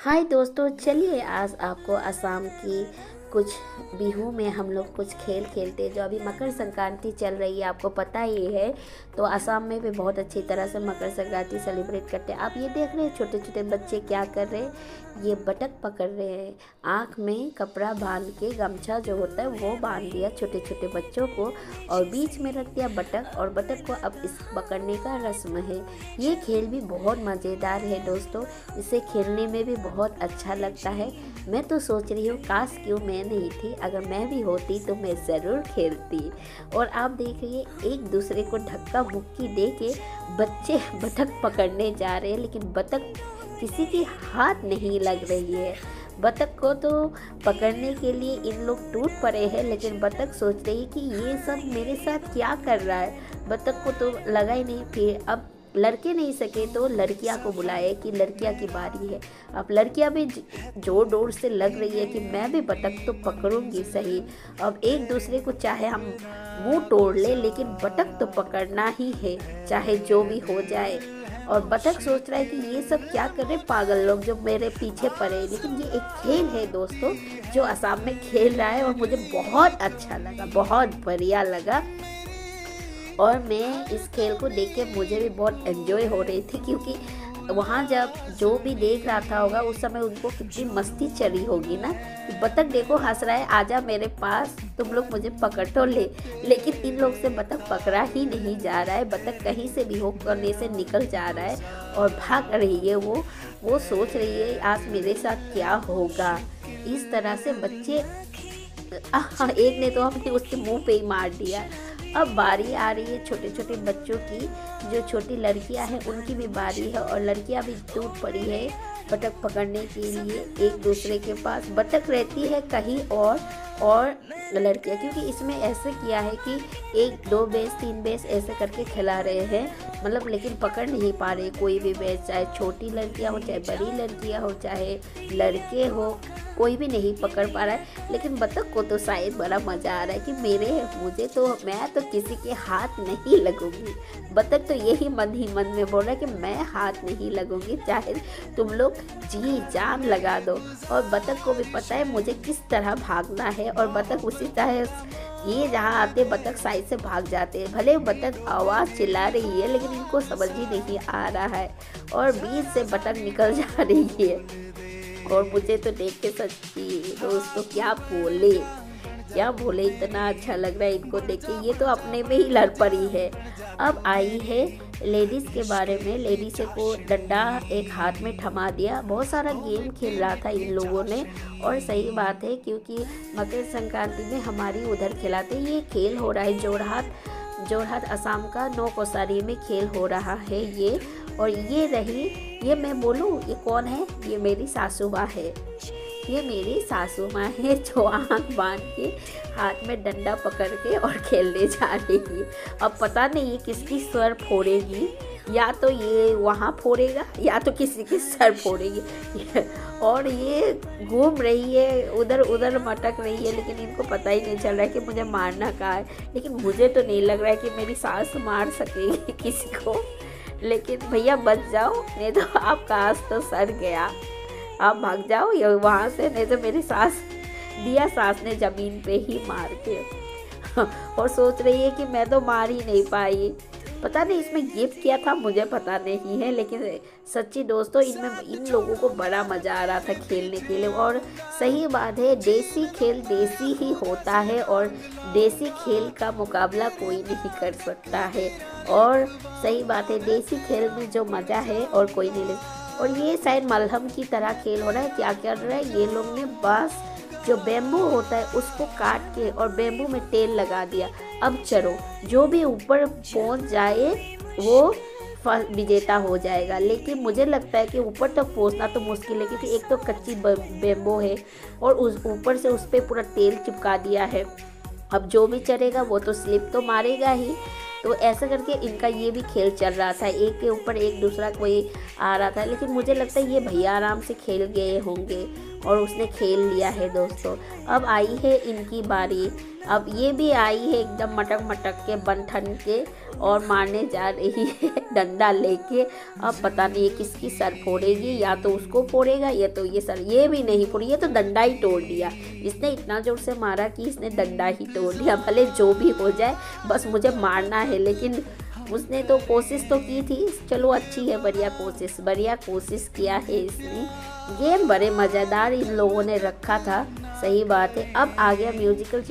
हाय दोस्तों, चलिए आज आपको असम की कुछ बिहू में हम लोग कुछ खेल खेलते हैं। जो अभी मकर संक्रांति चल रही है, आपको पता ही है। तो असम में भी बहुत अच्छी तरह से मकर संक्रांति सेलिब्रेट करते हैं। आप ये देख रहे हैं छोटे छोटे बच्चे क्या कर रहे हैं, ये बतख पकड़ रहे हैं। आँख में कपड़ा बांध के, गमछा जो होता है वो बांध दिया छोटे छोटे बच्चों को और बीच में रख दिया बतख, और बतख को अब इस पकड़ने का रस्म है। ये खेल भी बहुत मज़ेदार है दोस्तों, इसे खेलने में भी बहुत अच्छा लगता है। मैं तो सोच रही हूँ काश क्यों मैं नहीं थी, अगर मैं भी होती तो मैं ज़रूर खेलती। और आप देखिए एक दूसरे को धक्का मुक्की दे के बच्चे बतख पकड़ने जा रहे हैं, लेकिन बतख किसी की हाथ नहीं लग रही है। बतख को तो पकड़ने के लिए इन लोग टूट पड़े हैं, लेकिन बतख सोच रही है कि ये सब मेरे साथ क्या कर रहा है। बतख को तो लगा ही नहीं। फिर अब लड़के नहीं सके तो लड़कियां को बुलाए कि लड़कियां की बारी है। अब लड़कियां भी जोर जोर से लग रही है कि मैं भी बतख तो पकड़ूंगी सही। अब एक दूसरे को चाहे हम मुंह तोड़ ले, लेकिन बतख तो पकड़ना ही है, चाहे जो भी हो जाए। और बतख सोच रहा है कि ये सब क्या कर रहे पागल लोग जो मेरे पीछे पड़े। लेकिन ये एक खेल है दोस्तों जो असम में खेल रहा है, और मुझे बहुत अच्छा लगा, बहुत बढ़िया लगा। और मैं इस खेल को देख के मुझे भी बहुत एंजॉय हो रही थी, क्योंकि वहाँ जब जो भी देख रहा था होगा उस समय उनको कितनी मस्ती चली होगी ना कि बतख देखो हंस रहा है, आजा मेरे पास, तुम लोग मुझे पकड़ तो ले। लेकिन इन लोग से बतख पकड़ा ही नहीं जा रहा है। बतख कहीं से भी हो करने से निकल जा रहा है और भाग रही है। वो सोच रही है आज मेरे साथ क्या होगा। इस तरह से बच्चे एक ने तो अपने उसके मुंह पे ही मार दिया। अब बारी आ रही है छोटे छोटे बच्चों की, जो छोटी लड़कियां हैं उनकी भी बारी है, और लड़कियां भी टूट पड़ी है बतख पकड़ने के लिए एक दूसरे के पास। बतख रहती है कहीं और लड़कियां, क्योंकि इसमें ऐसे किया है कि 1 2 बेस 3 बेस ऐसे करके खिला रहे हैं, मतलब लेकिन पकड़ नहीं पा रहे कोई भी बेस, चाहे छोटी लड़कियां हो, चाहे बड़ी लड़कियां हो, चाहे लड़के हो, कोई भी नहीं पकड़ पा रहा है। लेकिन बतख को तो शायद बड़ा मज़ा आ रहा है कि मैं तो किसी के हाथ नहीं लगूंगी। बतख तो यही मन ही मन में बोल रहा है कि मैं हाथ नहीं लगूंगी, चाहे तुम लोग जी जान लगा दो। और बतख को भी पता है मुझे किस तरह भागना है, और बतख उसी तरह ये जहाँ आते बतख साइड से भाग जाते हैं। भले बतख आवाज़ चिल्ला रही है, लेकिन इनको समझ ही नहीं आ रहा है, और बीच से बतख निकल जा रही है। और मुझे तो देख के सच्ची दोस्तों क्या बोले, इतना अच्छा लग रहा है इनको देख के। ये तो अपने में ही लड़ पड़ी है। अब आई है लेडीज़ के बारे में। लेडीज़ को डंडा एक हाथ में थमा दिया। बहुत सारा गेम खेल रहा था इन लोगों ने, और सही बात है क्योंकि मकर संक्रांति में हमारी उधर खिलाते ये खेल हो रहा है। जोरहाट असम का नौकोसारी में खेल हो रहा है ये। और ये मैं बोलूँ ये कौन है, ये मेरी सासू माँ है। ये मेरी सासू माँ है जो आँख बांध के हाथ में डंडा पकड़ के और खेलने जा रही है। अब पता नहीं ये किसकी सर फोड़ेगी, या तो ये वहाँ फोड़ेगा या तो किसी की सर फोड़ेगी। और ये घूम रही है, उधर उधर मटक रही है, लेकिन इनको पता ही नहीं चल रहा है कि मुझे मारना कहाँ है। लेकिन मुझे तो नहीं लग रहा है कि मेरी सास मार सकेगी किसी को। लेकिन भैया बच जाओ, नहीं तो आपका आज तो सर गया, आप भाग जाओ ये वहाँ से, नहीं तो मेरी सास ने ज़मीन पे ही मार के। और सोच रही है कि मैं तो मार ही नहीं पाई। पता नहीं इसमें गिफ्ट किया था, मुझे पता नहीं है, लेकिन सच्ची दोस्तों इन लोगों को बड़ा मज़ा आ रहा था खेलने के लिए। और सही बात है, देसी खेल देसी ही होता है, और देसी खेल का मुकाबला कोई नहीं कर सकता है। और सही बात है, देसी खेल में जो मज़ा है और कोई नहीं ले। और ये शायद मलहम की तरह खेल हो रहा है। क्या कर रहा है ये लोग ने, बस जो बेम्बू होता है उसको काट के और बेम्बू में तेल लगा दिया। अब चलो जो भी ऊपर पहुंच जाए वो विजेता हो जाएगा। लेकिन मुझे लगता है कि ऊपर तक पहुंचना तो मुश्किल है, क्योंकि एक तो कच्ची बेम्बू है और उस ऊपर से उस पर पूरा तेल चिपका दिया है। अब जो भी चढ़ेगा वो तो स्लिप तो मारेगा ही। तो ऐसा करके इनका ये भी खेल चल रहा था, एक के ऊपर एक दूसरा कोई आ रहा था। लेकिन मुझे लगता है ये भैया आराम से खेल गए होंगे और उसने खेल लिया है दोस्तों। अब आई है इनकी बारी। अब ये भी आई है एकदम मटक मटक के बन ठन के और मारने जा रही है डंडा लेके। अब पता नहीं किसकी सर फोड़ेगी, या तो उसको फोड़ेगा या तो ये सर, ये भी नहीं फोड़ी, ये तो डंडा ही तोड़ दिया। इसने इतना जोर से मारा कि इसने डंडा ही तोड़ दिया। भले जो भी हो जाए, बस मुझे मारना है। लेकिन उसने तो कोशिश तो की थी, चलो अच्छी है, बढ़िया कोशिश किया है इसने। गेम बड़े मज़ेदार इन लोगों ने रखा था, सही बात है। अब आ गया म्यूजिकल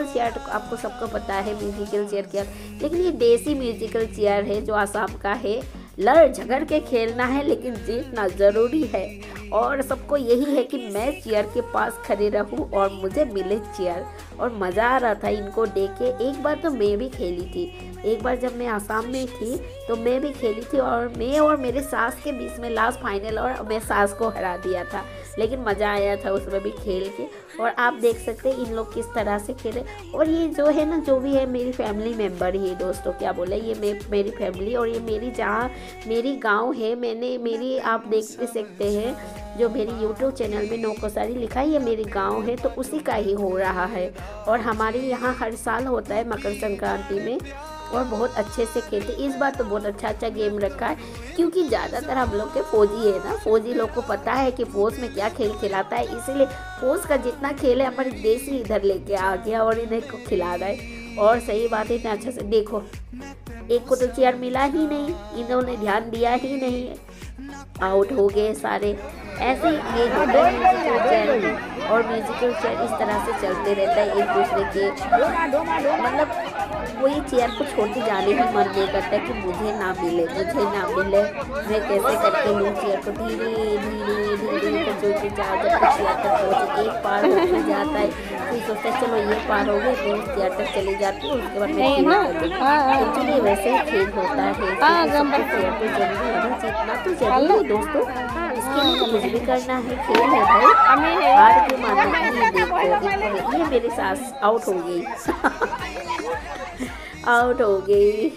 चेयर तो आपको सबको पता है म्यूजिकल चेयर क्या, लेकिन ये देसी म्यूजिकल चेयर है जो आसाम का है। लड़ झगड़ के खेलना है लेकिन जीतना ज़रूरी है, और सबको यही है कि मैं चेयर के पास खड़े रहूं और मुझे मिले चेयर। और मज़ा आ रहा था इनको देख के। एक बार तो मैं भी खेली थी, एक बार जब मैं आसाम में थी तो मैं भी खेली थी, और मैं और मेरे सास के बीच में लास्ट फाइनल, और मैं सास को हरा दिया था। लेकिन मज़ा आया था उसमें भी खेल के। और आप देख सकते हैं इन लोग किस तरह से खेले। और ये जो है ना, जो भी है मेरी फैमिली मेम्बर ही है दोस्तों, क्या बोले, ये मेरी फैमिली, और ये मेरी गांव है। मेरी आप देख सकते हैं जो मेरी यूट्यूब चैनल में नौकोसारी लिखा है, ये मेरी गांव है, तो उसी का ही हो रहा है। और हमारे यहाँ हर साल होता है मकर संक्रांति में, और बहुत अच्छे से खेलते। इस बार तो बहुत अच्छा गेम रखा है, क्योंकि ज़्यादातर हम लोग के फौजी है ना, फौजी लोग को पता है कि फौज में क्या खेल खिलाता है, इसीलिए फौज का जितना खेल है हमारे देश ही इधर लेके आ गया और इन्हें को खिला रहा है। और सही बात है, इतना अच्छा से देखो, एक को तो चेयर मिला ही नहीं, इन्होंने ध्यान दिया ही नहीं, आउट हो गए सारे। ऐसे ये म्यूजिकल चेयर, और म्यूजिकल चेयर इस तरह से चलते रहता है एक दूसरे के, मतलब कोई चेयर को छोड़ के जाने ही मन नहीं करता कि मुझे ना मिले, मैं कैसे करके लूँ चेयर को। धीरे धीरे तो जो कि जब चेयर तक पहुँचे, एक पार हो जाता है, फिर सोचता है चलो ये पार हो गए, फिर चेयर तक चली जाती है, उसके बाद मैं खेल कर चलिए। वैसे ही खेल होता है, चेयर तो जरूरी है, जीतना तो जरूरी है दोस्तों, इसके लिए कुछ भी करना है, खेल है भाई, हार के मानना। ये देखो, ये मेरी सास आउट हो गई आउट हो गई।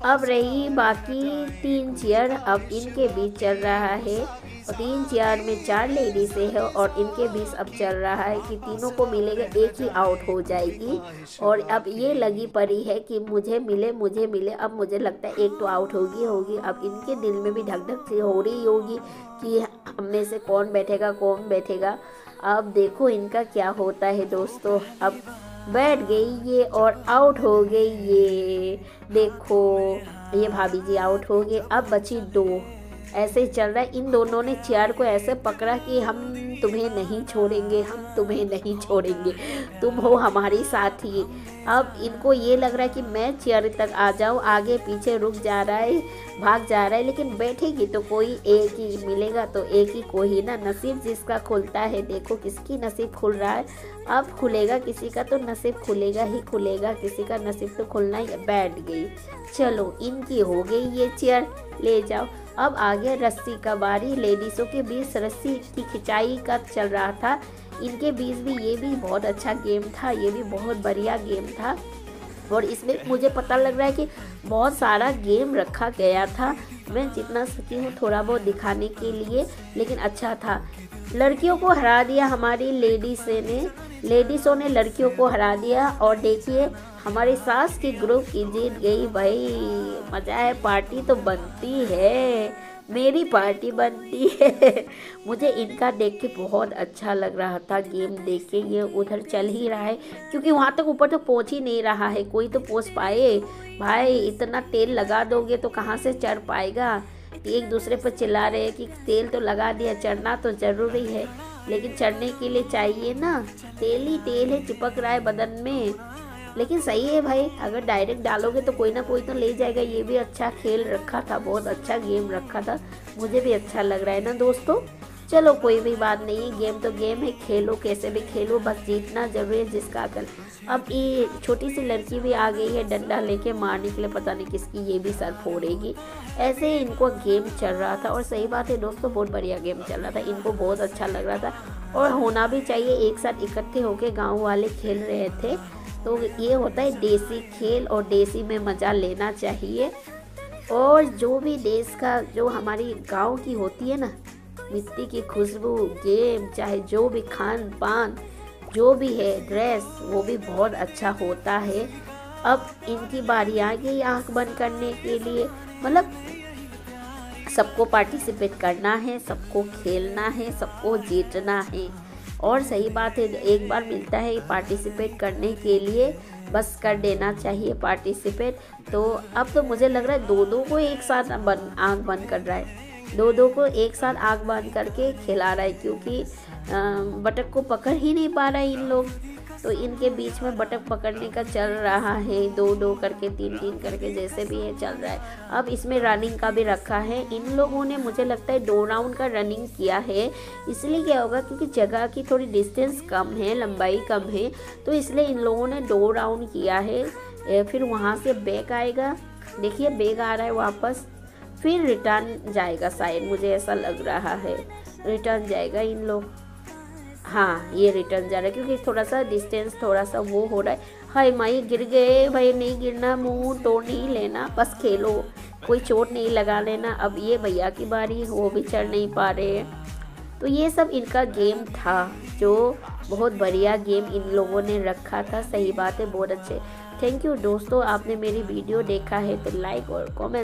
अब रही बाकी 3 चेयर, अब इनके बीच चल रहा है, और 3 चेयर में 4 लेडीज है, और इनके बीच अब चल रहा है कि तीनों को मिलेगा, एक ही आउट हो जाएगी। और अब ये लगी पड़ी है कि मुझे मिले। अब मुझे लगता है एक तो आउट होगी। अब इनके दिल में भी धक सी हो रही होगी कि हम में से कौन बैठेगा। अब देखो इनका क्या होता है दोस्तों। अब बैठ गई ये और आउट हो गई ये, देखो ये भाभी जी आउट हो गए। अब बची 2, ऐसे ही चल रहा है। इन दोनों ने चेयर को ऐसे पकड़ा कि हम तुम्हें नहीं छोड़ेंगे, तुम हो हमारी साथी। अब इनको ये लग रहा है कि मैं चेयर तक आ जाऊँ, आगे पीछे रुक जा रहा है, भाग जा रहा है, लेकिन बैठेगी तो कोई एक ही मिलेगा, तो एक ही को ही ना, नसीब जिसका खुलता है। देखो किसकी नसीब खुल रहा है, अब खुलेगा किसी का तो नसीब खुलेगा, किसी का नसीब तो खुलना ही। बैठ गई, चलो इनकी हो गई ये चेयर, ले जाओ। अब आ गया रस्सी का बारी, लेडीज़ों के बीच रस्सी की खिंचाई का चल रहा था, इनके बीच भी। ये भी बहुत अच्छा गेम था, ये भी बहुत बढ़िया गेम था, और इसमें मुझे पता लग रहा है कि बहुत सारा गेम रखा गया था। मैं जितना सकी हूँ थोड़ा बहुत दिखाने के लिए, लेकिन अच्छा था। लड़कियों को हरा दिया हमारी लेडीज़ों ने लड़कियों को हरा दिया, और देखिए हमारी सास की ग्रुप की जीत गई। भाई मज़ा है, पार्टी तो बनती है, मेरी पार्टी बनती है। मुझे इनका देख के बहुत अच्छा लग रहा था, गेम देख के। ये उधर चल ही रहा है, क्योंकि वहाँ तक ऊपर तो पहुँच ही नहीं रहा है, कोई तो पहुँच पाए। भाई इतना तेल लगा दोगे तो कहाँ से चढ़ पाएगा। एक दूसरे पर चिल्ला रहे हैं कि तेल तो लगा दिया, चढ़ना तो ज़रूरी है, लेकिन चढ़ने के लिए चाहिए ना, तेल ही तेल है, चिपक रहा है बदन में। लेकिन सही है भाई, अगर डायरेक्ट डालोगे तो कोई ना कोई तो ले जाएगा। ये भी अच्छा खेल रखा था, बहुत अच्छा गेम रखा था, मुझे भी अच्छा लग रहा है ना दोस्तों। चलो कोई भी बात नहीं, गेम तो गेम है, खेलो कैसे भी खेलो, बस जीतना जरूरी है, जिसका अकल। अब ये छोटी सी लड़की भी आ गई है डंडा लेके मारने के लिए, पता नहीं किसकी ये भी सर फोड़ेगी। ऐसे ही इनको गेम चल रहा था, और सही बात है दोस्तों, बहुत बढ़िया गेम चल रहा था, इनको बहुत अच्छा लग रहा था, और होना भी चाहिए। एक साथ इकट्ठे होके गाँव वाले खेल रहे थे, तो ये होता है देसी खेल, और देसी में मज़ा लेना चाहिए। और जो भी देश का, जो हमारी गांव की होती है ना, मिट्टी की खुशबू, गेम, चाहे जो भी खान पान जो भी है, ड्रेस, वो भी बहुत अच्छा होता है। अब इनकी बारी आ गई आँख बंद करने के लिए। मतलब सबको पार्टिसिपेट करना है, सबको खेलना है, सबको जीतना है। और सही बात है, एक बार मिलता है पार्टिसिपेट करने के लिए, बस कर देना चाहिए पार्टिसिपेट। तो अब तो मुझे लग रहा है दो दो को एक साथ आँख बंद कर रहा है, दो दो को एक साथ आँख बंद करके खिला रहा है, क्योंकि बतख को पकड़ ही नहीं पा रहा है इन लोग। तो इनके बीच में बतख पकड़ने का चल रहा है, दो दो करके, तीन तीन करके, जैसे भी है चल रहा है। अब इसमें रनिंग का भी रखा है। इन लोगों ने मुझे लगता है 2 राउंड का रनिंग किया है। इसलिए क्या होगा, क्योंकि जगह की थोड़ी डिस्टेंस कम है, लंबाई कम है, तो इसलिए इन लोगों ने 2 राउंड किया है। फिर वहाँ से बैक आएगा, देखिए बैग आ रहा है वापस, फिर रिटर्न जाएगा, शायद मुझे ऐसा लग रहा है रिटर्न जाएगा इन लोग। हाँ, ये रिटर्न जा रहा है, क्योंकि थोड़ा सा डिस्टेंस थोड़ा सा वो हो रहा है। हाय माई, गिर गए भाई, नहीं गिरना, मुंह तोड़ नहीं लेना, बस खेलो, कोई चोट नहीं लगा लेना। अब ये भैया की बारी, वो भी चढ़ नहीं पा रहे हैं। तो ये सब इनका गेम था, जो बहुत बढ़िया गेम इन लोगों ने रखा था। सही बात है, बहुत अच्छे। थैंक यू दोस्तों, आपने मेरी वीडियो देखा है तो लाइक और कमेंट